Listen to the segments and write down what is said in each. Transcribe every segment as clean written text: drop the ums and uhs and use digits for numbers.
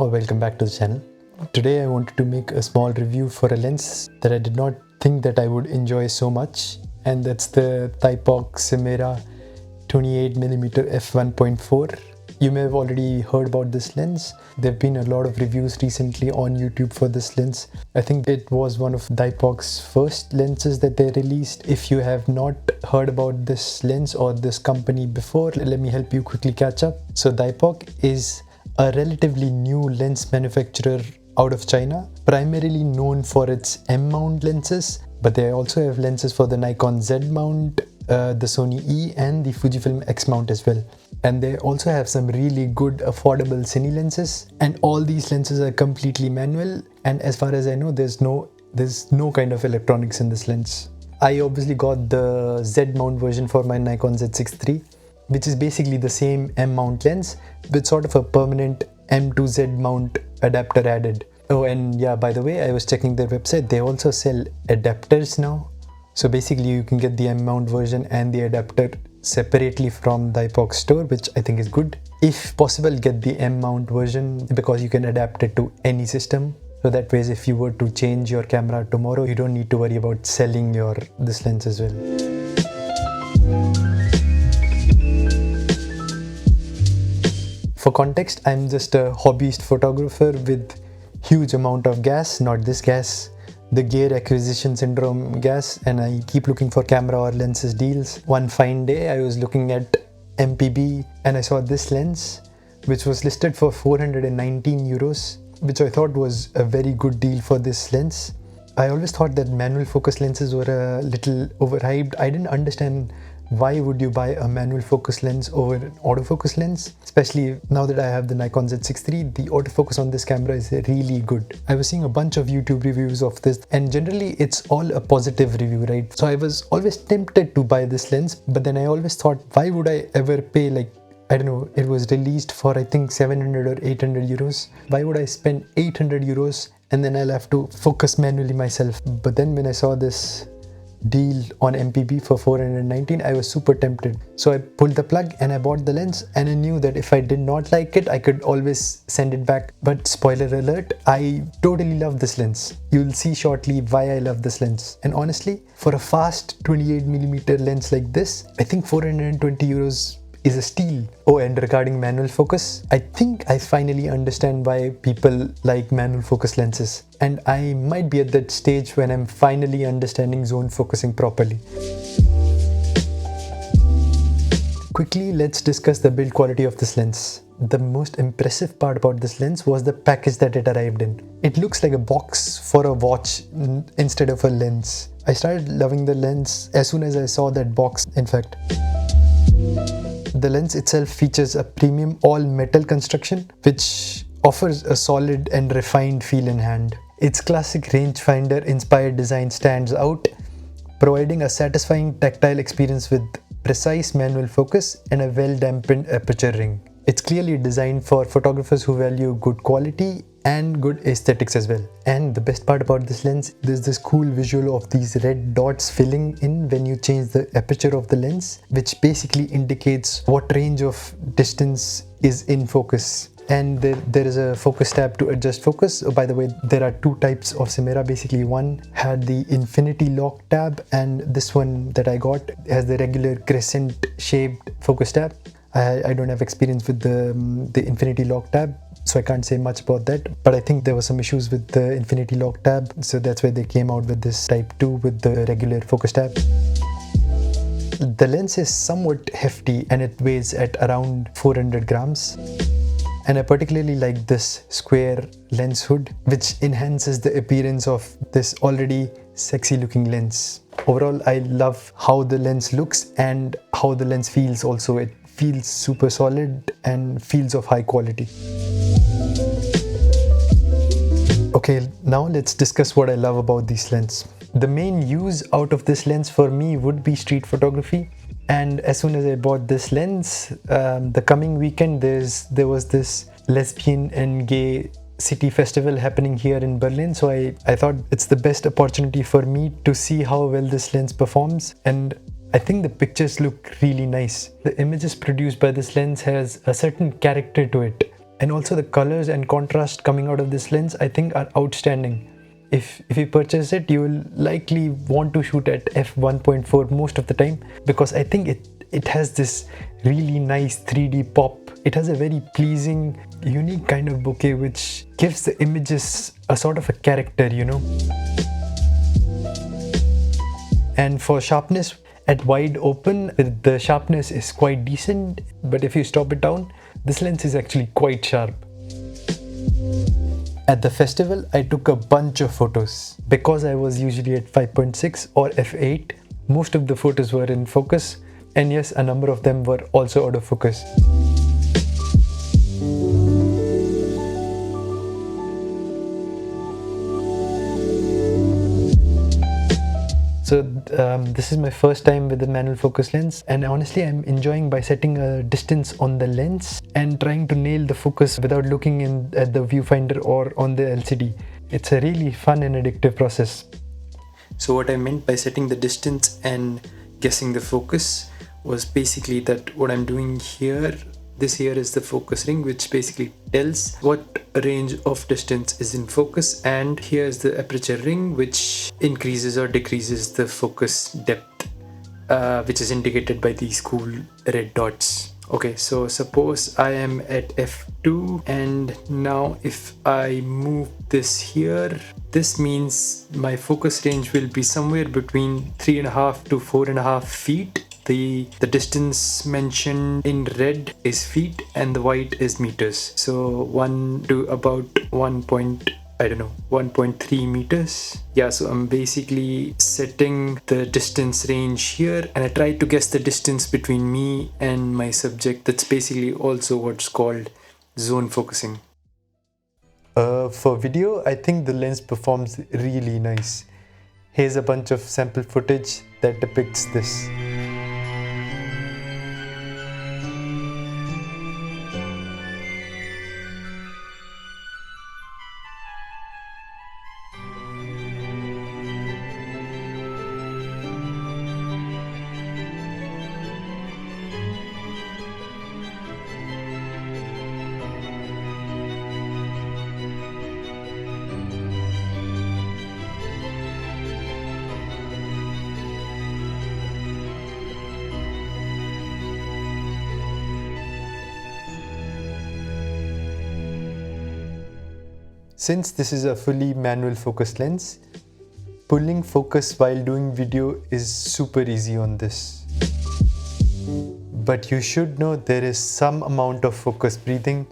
or welcome back to the channel. Today I wanted to make a small review for a lens that I did not think that I would enjoy so much, and that's the Thypoch Simera 28mm f1.4. You may have already heard about this lens. There have been a lot of reviews recently on YouTube for this lens. I think it was one of Thypoch's first lenses that they released. If you have not heard about this lens or this company before, let me help you quickly catch up. So Thypoch is a relatively new lens manufacturer out of China, primarily known for its M-mount lenses, but they also have lenses for the Nikon Z mount, the Sony E and the Fujifilm X mount as well. And they also have some really good affordable cine lenses, and all these lenses are completely manual, and as far as I know there's no kind of electronics in this lens. I obviously got the Z mount version for my Nikon Z6III, which is basically the same M mount lens with sort of a permanent M to Z mount adapter added. Oh, and yeah, by the way, I was checking their website. They also sell adapters now. So basically you can get the M mount version and the adapter separately from the Thypoch store, which I think is good. If possible, get the M mount version because you can adapt it to any system. So that way, if you were to change your camera tomorrow, you don't need to worry about selling this lens as well. For context, I'm just a hobbyist photographer with huge amount of gas, not this gas, the gear acquisition syndrome gas, and I keep looking for camera or lenses deals. One fine day I was looking at MPB and I saw this lens which was listed for 419 euros, which I thought was a very good deal for this lens. I always thought that manual focus lenses were a little overhyped. I didn't understand why would you buy a manual focus lens over an autofocus lens, especially now that I have the Nikon Z6III. The autofocus on this camera is really good. I was seeing a bunch of YouTube reviews of this, and generally it's all a positive review, right? So I was always tempted to buy this lens, but then I always thought, why would I ever pay, like, I don't know, it was released for I think 700 or 800 euros. Why would I spend 800 euros and then I'll have to focus manually myself? But then when I saw this deal on MPB for 419, I was super tempted. So I pulled the plug and I bought the lens, and I knew that if I did not like it, I could always send it back. But spoiler alert, I totally love this lens. You'll see shortly why I love this lens. And honestly, for a fast 28mm lens like this, I think 420 euros is a steal. Oh, and regarding manual focus, I think I finally understand why people like manual focus lenses. And I might be at that stage when I'm finally understanding zone focusing properly. Quickly, let's discuss the build quality of this lens. The most impressive part about this lens was the package that it arrived in. It looks like a box for a watch instead of a lens. I started loving the lens as soon as I saw that box, in fact. The lens itself features a premium all-metal construction, which offers a solid and refined feel in hand. Its classic rangefinder-inspired design stands out, providing a satisfying tactile experience with precise manual focus and a well-dampened aperture ring. It's clearly designed for photographers who value good quality and good aesthetics as well. And the best part about this lens, there's this cool visual of these red dots filling in when you change the aperture of the lens, which basically indicates what range of distance is in focus. And there is a focus tab to adjust focus. Oh, by the way, there are two types of Simera. Basically, one had the infinity lock tab, and this one that I got has the regular crescent shaped focus tab. I don't have experience with the infinity lock tab, so I can't say much about that, but I think there were some issues with the infinity lock tab, so that's why they came out with this type 2 with the regular focus tab. The lens is somewhat hefty and it weighs at around 400 grams. And I particularly like this square lens hood, which enhances the appearance of this already sexy looking lens. Overall, I love how the lens looks and how the lens feels also. It feels super solid and feels of high quality. Okay, now let's discuss what I love about this lens. The main use out of this lens for me would be street photography. And as soon as I bought this lens, the coming weekend there was this lesbian and gay city festival happening here in Berlin. So I thought it's the best opportunity for me to see how well this lens performs. And I think the pictures look really nice. The images produced by this lens has a certain character to it. And also the colors and contrast coming out of this lens I think are outstanding. If you purchase it, you will likely want to shoot at f1.4 most of the time, because I think it has this really nice 3D pop. It has a very pleasing, unique kind of bokeh which gives the images a sort of a character, you know. And for sharpness, at wide open, the sharpness is quite decent, but if you stop it down, this lens is actually quite sharp. At the festival, I took a bunch of photos. Because I was usually at 5.6 or f8, most of the photos were in focus, and yes, a number of them were also out of focus. So this is my first time with the manual focus lens, and honestly I'm enjoying by setting a distance on the lens and trying to nail the focus without looking at the viewfinder or on the LCD. It's a really fun and addictive process. So what I meant by setting the distance and guessing the focus was basically that what I'm doing here, this here is the focus ring, which basically tells what range of distance is in focus, and here's the aperture ring, which increases or decreases the focus depth, which is indicated by these cool red dots. Okay, so suppose I am at f2, and now if I move this here, this means my focus range will be somewhere between 3.5 to 4.5 feet. The distance mentioned in red is feet and the white is meters. So 1 to about 1.3 meters. Yeah, so I'm basically setting the distance range here, and I try to guess the distance between me and my subject. That's basically also what's called zone focusing. For video, I think the lens performs really nice. Here's a bunch of sample footage that depicts this. Since this is a fully manual focus lens, pulling focus while doing video is super easy on this. But you should know there is some amount of focus breathing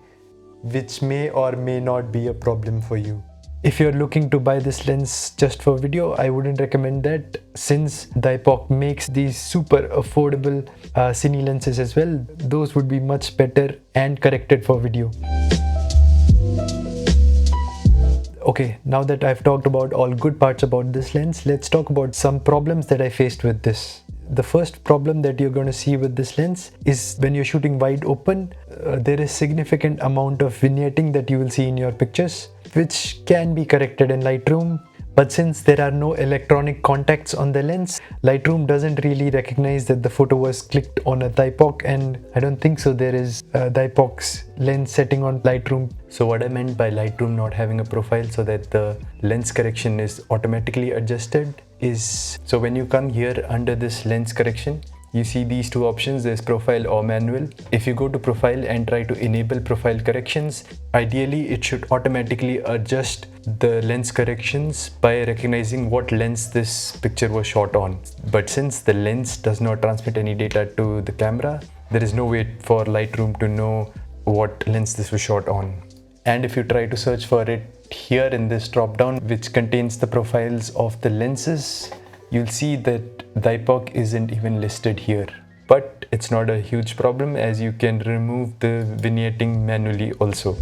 which may or may not be a problem for you. If you're looking to buy this lens just for video, I wouldn't recommend that, since Thypoch makes these super affordable cine lenses as well. Those would be much better and corrected for video. Okay, now that I've talked about all good parts about this lens, let's talk about some problems that I faced with this. The first problem that you're going to see with this lens is when you're shooting wide open, there is significant amount of vignetting that you will see in your pictures, which can be corrected in Lightroom. But since there are no electronic contacts on the lens, Lightroom doesn't really recognize that the photo was clicked on a Thypoch, and I don't think so there is a Thypoch's lens setting on Lightroom. So what I meant by Lightroom not having a profile so that the lens correction is automatically adjusted is, so when you come here under this lens correction, you see these two options, there's profile or manual. If you go to profile and try to enable profile corrections, ideally it should automatically adjust the lens corrections by recognizing what lens this picture was shot on. But since the lens does not transmit any data to the camera, there is no way for Lightroom to know what lens this was shot on. And if you try to search for it here in this drop down which contains the profiles of the lenses, you'll see that Thypoch isn't even listed here. But it's not a huge problem, as you can remove the vignetting manually also.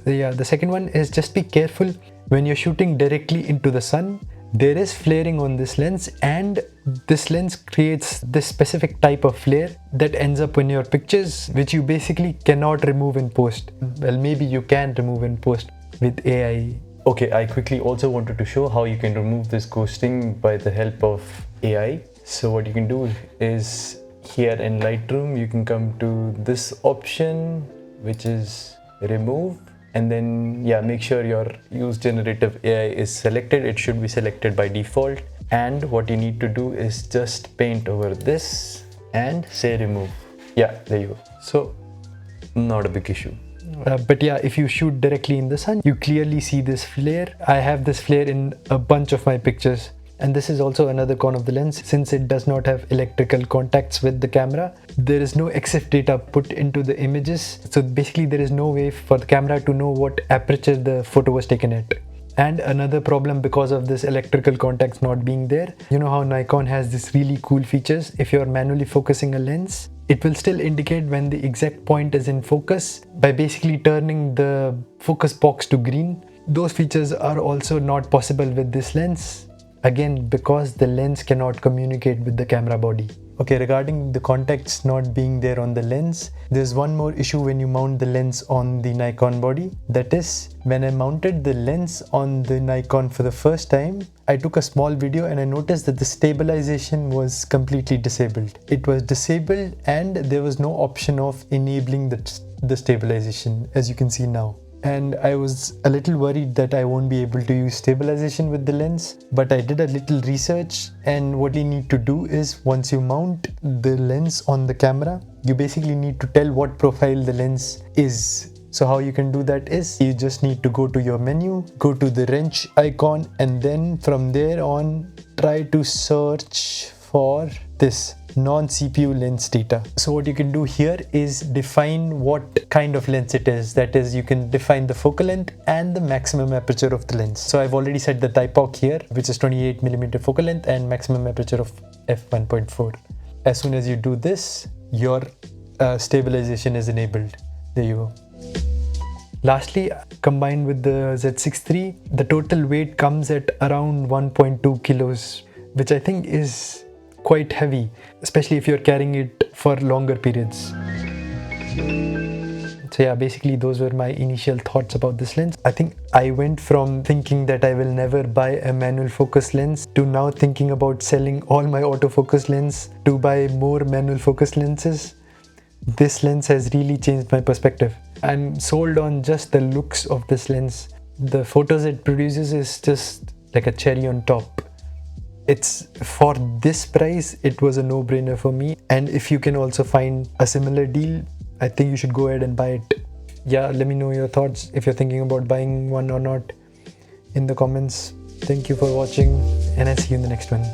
Yeah, the second one is just be careful when you're shooting directly into the sun. There is flaring on this lens, and this lens creates this specific type of flare that ends up in your pictures, which you basically cannot remove in post. Well, maybe you can remove in post with AI. Okay, I quickly also wanted to show how you can remove this ghosting by the help of AI. So what you can do is, here in Lightroom, you can come to this option, which is remove, and then yeah, make sure your use generative AI is selected. It should be selected by default, and what you need to do is just paint over this and say remove. Yeah, there you go. So not a big issue. But yeah, if you shoot directly in the sun, you clearly see this flare. I have this flare in a bunch of my pictures. And this is also another con of the lens. Since it does not have electrical contacts with the camera, there is no EXIF data put into the images. So basically there is no way for the camera to know what aperture the photo was taken at. And another problem because of this electrical contacts not being there, you know how Nikon has this really cool features. If you're manually focusing a lens, it will still indicate when the exact point is in focus by basically turning the focus box to green. Those features are also not possible with this lens. Again, because the lens cannot communicate with the camera body. Okay, regarding the contacts not being there on the lens, there's one more issue when you mount the lens on the Nikon body. That is, when I mounted the lens on the Nikon for the first time, I took a small video and I noticed that the stabilization was completely disabled. It was disabled and there was no option of enabling the stabilization, as you can see now. And I was a little worried that I won't be able to use stabilization with the lens, but I did a little research, and what you need to do is, once you mount the lens on the camera, you basically need to tell what profile the lens is. So how you can do that is, you just need to go to your menu, go to the wrench icon, and then from there on try to search for this non-CPU lens data. So what you can do here is define what kind of lens it is. That is, you can define the focal length and the maximum aperture of the lens. So I've already set the Thypoch here, which is 28mm focal length and maximum aperture of f1.4. As soon as you do this, your stabilization is enabled. There you go. Lastly, combined with the Z6III, the total weight comes at around 1.2 kilos, which I think is quite heavy, especially if you're carrying it for longer periods. So yeah, basically those were my initial thoughts about this lens. I think I went from thinking that I will never buy a manual focus lens to now thinking about selling all my autofocus lens to buy more manual focus lenses. This lens has really changed my perspective. I'm sold on just the looks of this lens. The photos it produces is just like a cherry on top. It's for this price, it was a no-brainer for me. And if you can also find a similar deal, I think you should go ahead and buy it. Yeah, let me know your thoughts if you're thinking about buying one or not in the comments. Thank you for watching, and I'll see you in the next one.